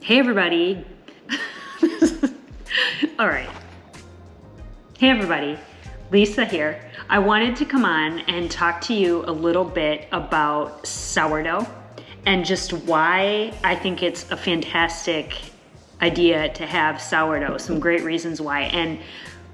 Hey everybody. All right. Hey everybody, Lisa here. I wanted to come on and talk to you a little bit about sourdough and just why I think it's a fantastic idea to have sourdough. Some great reasons why. And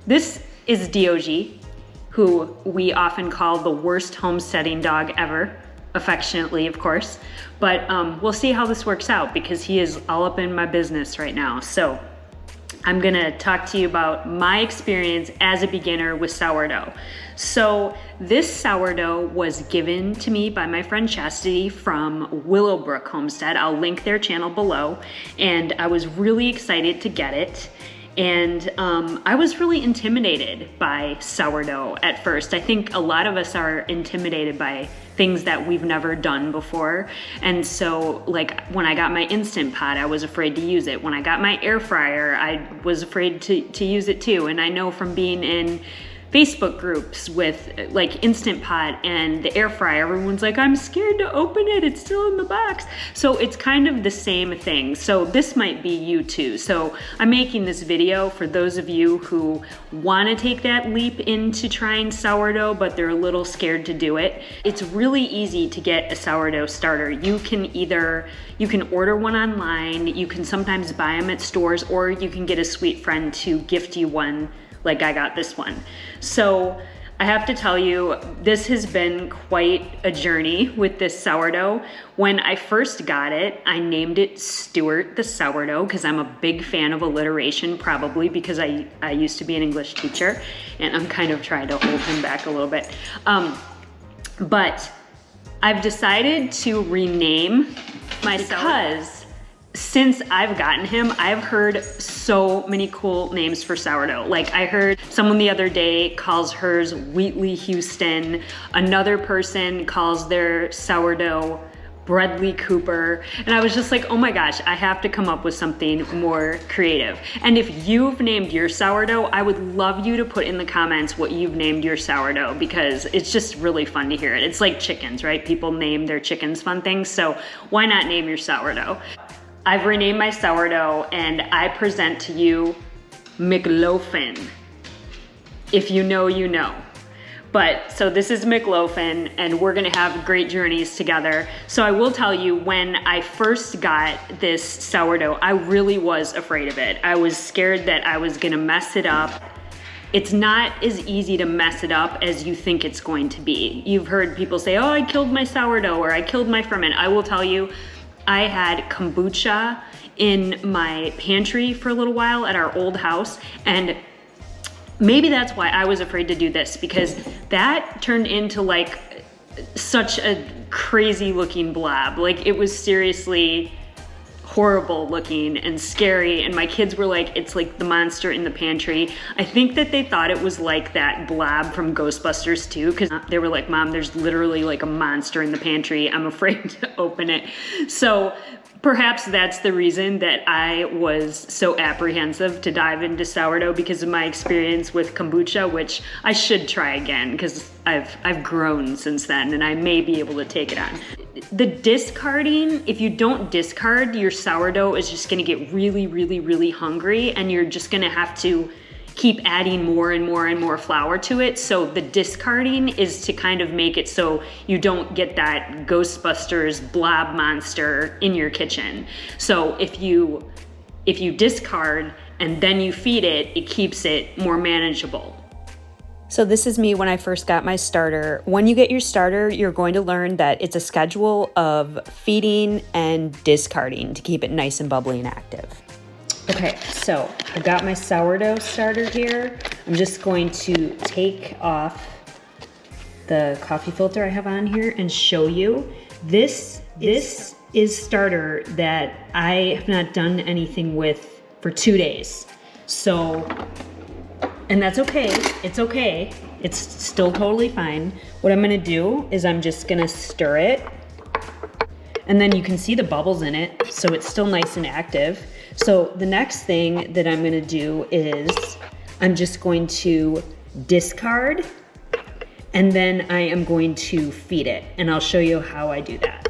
this is DOG, who we often call the worst homesteading dog ever. Affectionately, of course, but we'll see how this works out because he is all up in my business right now. So I'm gonna talk to you about my experience as a beginner with sourdough. So this sourdough was given to me by my friend Chastity from Willowbrook Homestead. I'll link their channel below, and I was really excited to get it. And I was really intimidated by sourdough at first. I think a lot of us are intimidated by things that we've never done before. And so like when I got my Instant Pot, I was afraid to use it. When I got my air fryer, I was afraid to use it too. And I know from being in Facebook groups with like Instant Pot and the air fryer, everyone's like, I'm scared to open it, it's still in the box. So it's kind of the same thing. So this might be you too. So I'm making this video for those of you who want to take that leap into trying sourdough, but they're a little scared to do it. It's really easy to get a sourdough starter. You can order one online, you can sometimes buy them at stores, or you can get a sweet friend to gift you one like I got this one. So I have to tell you, this has been quite a journey with this sourdough. When I first got it, I named it Stuart the Sourdough because I'm a big fan of alliteration, probably because I used to be an English teacher and I'm kind of trying to hold him back a little bit. But I've decided to rename my because since I've gotten him, I've heard so many cool names for sourdough. Like I heard someone the other day calls hers Wheatley Houston. Another person calls their sourdough Bradley Cooper. And I was just like, oh my gosh, I have to come up with something more creative. And if you've named your sourdough, I would love you to put in the comments what you've named your sourdough because it's just really fun to hear it. It's like chickens, right? People name their chickens fun things. So why not name your sourdough? I've renamed my sourdough and I present to you McLoafin. If you know, you know. But so this is McLoafin and we're gonna have great journeys together. So I will tell you, when I first got this sourdough, I really was afraid of it. I was scared that I was gonna mess it up. It's not as easy to mess it up as you think it's going to be. You've heard people say, oh, I killed my sourdough or I killed my ferment. I will tell you, I had kombucha in my pantry for a little while at our old house, and maybe that's why I was afraid to do this, because that turned into like such a crazy looking blob. Like it was seriously horrible looking and scary, and my kids were like, it's like the monster in the pantry. I think that they thought it was like that blob from Ghostbusters too, because they were like, Mom, there's literally like a monster in the pantry. I'm afraid to open it. So perhaps that's the reason that I was so apprehensive to dive into sourdough, because of my experience with kombucha, which I should try again because I've grown since then and I may be able to take it on. The discarding, if you don't discard, your sourdough is just gonna get really, really, really hungry and you're just gonna have to keep adding more and more and more flour to it. So the discarding is to kind of make it so you don't get that Ghostbusters blob monster in your kitchen. So if you discard and then you feed it, it keeps it more manageable. So this is me when I first got my starter. When you get your starter, you're going to learn that it's a schedule of feeding and discarding to keep it nice and bubbly and active. Okay, so I got my sourdough starter here. I'm just going to take off the coffee filter I have on here and show you. This is starter that I have not done anything with for 2 days. So, and that's okay, it's okay. It's still totally fine. What I'm gonna do is I'm just gonna stir it, and then you can see the bubbles in it, so it's still nice and active. So the next thing that I'm gonna do is I'm just going to discard, and then I am going to feed it, and I'll show you how I do that.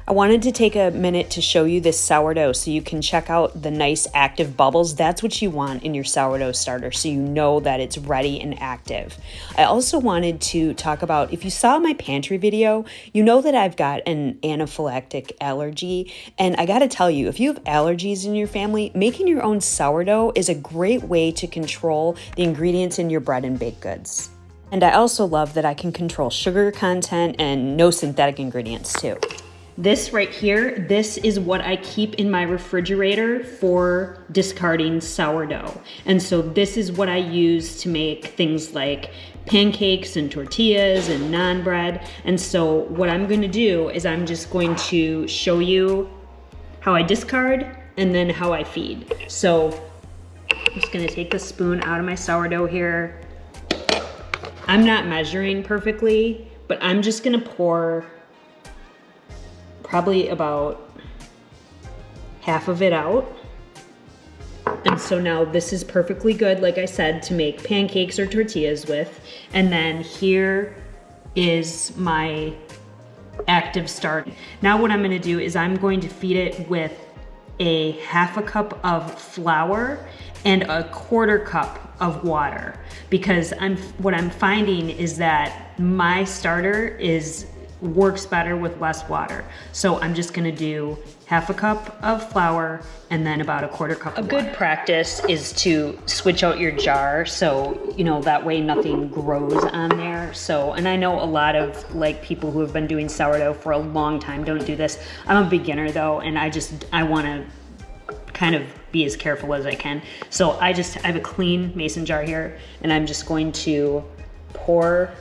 I wanted to take a minute to show you this sourdough so you can check out the nice active bubbles. That's what you want in your sourdough starter, so you know that it's ready and active. I also wanted to talk about, if you saw my pantry video, you know that I've got an anaphylactic allergy. And I gotta tell you, if you have allergies in your family, making your own sourdough is a great way to control the ingredients in your bread and baked goods. And I also love that I can control sugar content and no synthetic ingredients too. This right here, this is what I keep in my refrigerator for discarding sourdough. And so this is what I use to make things like pancakes and tortillas and naan bread. And so what I'm gonna do is I'm just going to show you how I discard and then how I feed. So I'm just gonna take the spoon out of my sourdough here. I'm not measuring perfectly, but I'm just gonna pour probably about half of it out. And so now this is perfectly good, like I said, to make pancakes or tortillas with. And then here is my active start. Now what I'm gonna do is I'm going to feed it with a half a cup of flour and a quarter cup of water, because what I'm finding is that my starter works better with less water. So I'm just gonna do half a cup of flour and then about a quarter cup of water. A good practice is to switch out your jar, so that way nothing grows on there. So, and I know a lot of people who have been doing sourdough for a long time don't do this. I'm a beginner though, and I wanna kind of be as careful as I can. So I have a clean mason jar here, and I'm just going to pour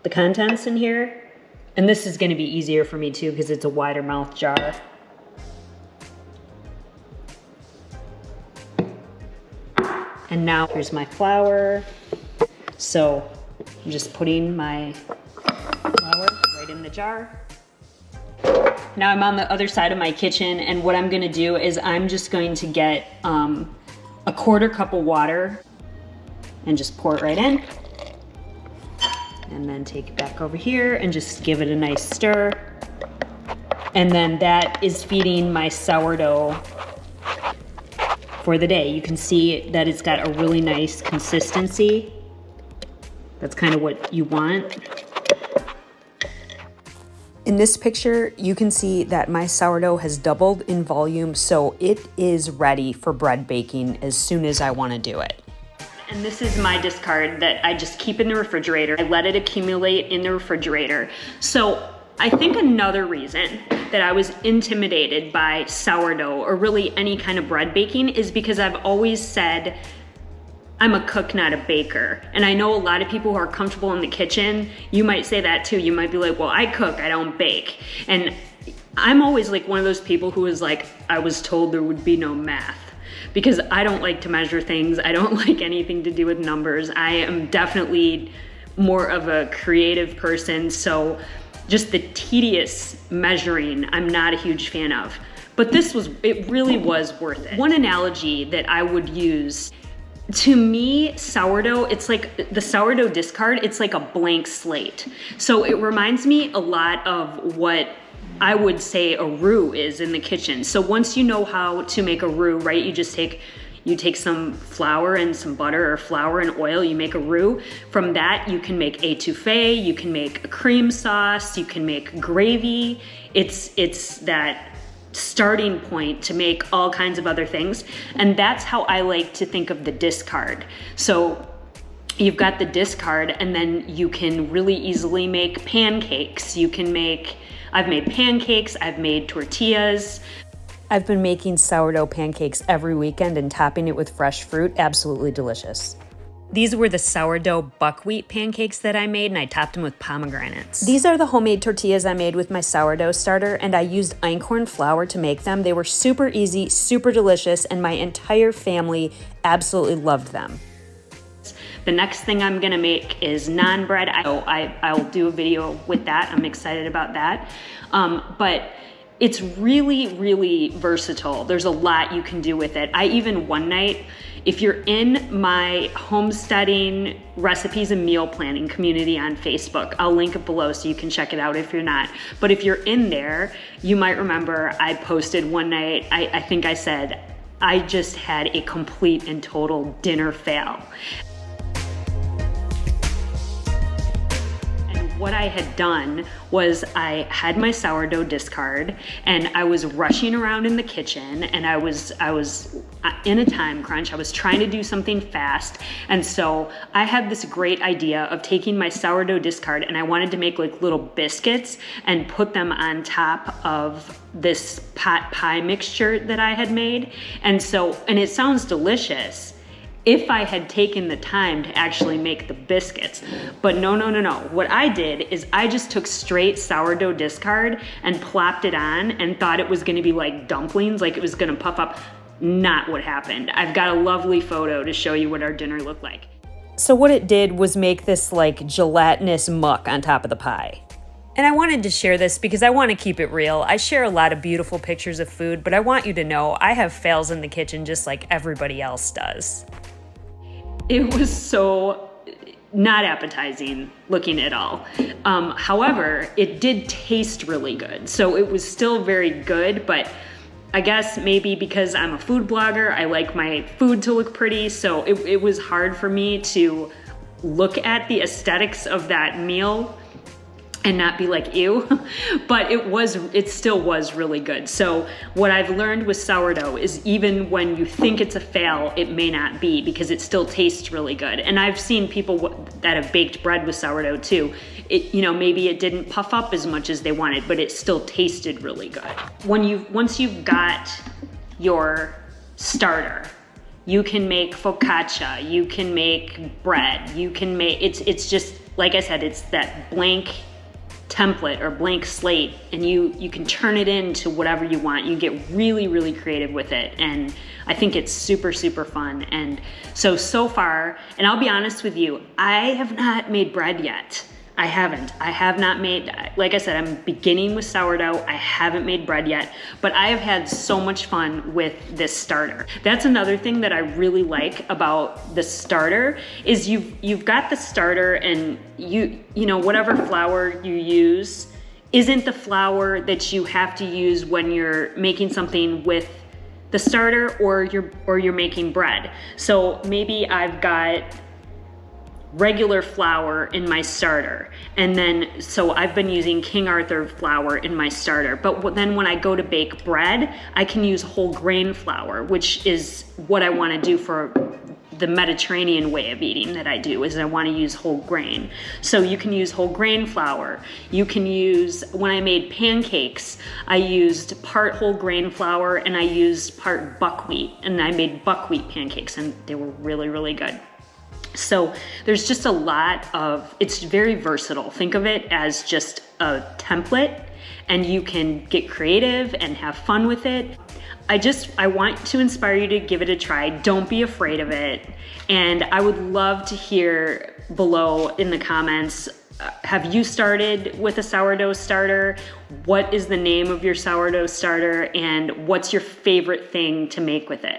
the contents in here. And this is gonna be easier for me too because it's a wider mouth jar. And now here's my flour. So I'm just putting my flour right in the jar. Now I'm on the other side of my kitchen, and what I'm gonna do is I'm just going to get a quarter cup of water and just pour it right in. And then take it back over here and just give it a nice stir. And then that is feeding my sourdough for the day. You can see that it's got a really nice consistency. That's kind of what you want. In this picture, you can see that my sourdough has doubled in volume, so it is ready for bread baking as soon as I want to do it. And this is my discard that I just keep in the refrigerator. I let it accumulate in the refrigerator. So I think another reason that I was intimidated by sourdough, or really any kind of bread baking, is because I've always said I'm a cook, not a baker. And I know a lot of people who are comfortable in the kitchen, you might say that too. You might be like, well, I cook, I don't bake. And I'm always one of those people who is like, I was told there would be no math. Because I don't like to measure things. I don't like anything to do with numbers. I am definitely more of a creative person. So just the tedious measuring, I'm not a huge fan of. But it really was worth it. One analogy that I would use, to me, sourdough, it's like the sourdough discard, it's like a blank slate. So it reminds me a lot of what I would say a roux is in the kitchen. So once you know how to make a roux, right, you take some flour and some butter, or flour and oil, you make a roux. From that, you can make étouffée, you can make a cream sauce, you can make gravy. It's that starting point to make all kinds of other things. And that's how I like to think of the discard. So you've got the discard, and then you can really easily make pancakes. I've made pancakes, I've made tortillas. I've been making sourdough pancakes every weekend and topping it with fresh fruit. Absolutely delicious. These were the sourdough buckwheat pancakes that I made, and I topped them with pomegranates. These are the homemade tortillas I made with my sourdough starter, and I used einkorn flour to make them. They were super easy, super delicious, and my entire family absolutely loved them. The next thing I'm gonna make is naan bread. I'll do a video with that. I'm excited about that. But it's really, really versatile. There's a lot you can do with it. I even one night, If you're in my homesteading recipes and meal planning community on Facebook, I'll link it below so you can check it out if you're not. But if you're in there, you might remember I posted one night, I think I said, I just had a complete and total dinner fail. What I had done was I had my sourdough discard and I was rushing around in the kitchen and I was in a time crunch. I was trying to do something fast. And so I had this great idea of taking my sourdough discard and I wanted to make like little biscuits and put them on top of this pot pie mixture that I had made. And it sounds delicious if I had taken the time to actually make the biscuits. But no. What I did is I just took straight sourdough discard and plopped it on and thought it was gonna be like dumplings, like it was gonna puff up. Not what happened. I've got a lovely photo to show you what our dinner looked like. So what it did was make this like gelatinous muck on top of the pie. And I wanted to share this because I want to keep it real. I share a lot of beautiful pictures of food, but I want you to know I have fails in the kitchen just like everybody else does. It was so not appetizing looking at all. However, it did taste really good. So it was still very good, but I guess maybe because I'm a food blogger, I like my food to look pretty. So it was hard for me to look at the aesthetics of that meal and not be like, ew, but it still was really good. So what I've learned with sourdough is even when you think it's a fail, it may not be because it still tastes really good. And I've seen people that have baked bread with sourdough too. Maybe it didn't puff up as much as they wanted, but it still tasted really good. Once you've got your starter, you can make focaccia, you can make bread, you can make, it's just, like I said, it's that blank template or blank slate, and you can turn it into whatever you want. You get really, really creative with it, and I think it's super, super fun. And so far, and I'll be honest with you, I have not made bread yet. I have not made, like I said, I'm beginning with sourdough. I haven't made bread yet, but I have had so much fun with this starter. That's another thing that I really like about the starter is you've got the starter, and whatever flour you use isn't the flour that you have to use when you're making something with the starter or you're making bread. So maybe I've got regular flour in my starter, and then so I've been using King Arthur flour in my starter, but then when I go to bake bread, I can use whole grain flour, which is what I want to do for the Mediterranean way of eating that I do, is I want to use whole grain. So you can use whole grain flour. You can use, when I made pancakes, I used part whole grain flour and I used part buckwheat, and I made buckwheat pancakes, and they were really, really good. So there's just a lot of, it's very versatile. Think of it as just a template, and you can get creative and have fun with it. I want to inspire you to give it a try. Don't be afraid of it. And I would love to hear below in the comments, have you started with a sourdough starter? What is the name of your sourdough starter? And what's your favorite thing to make with it?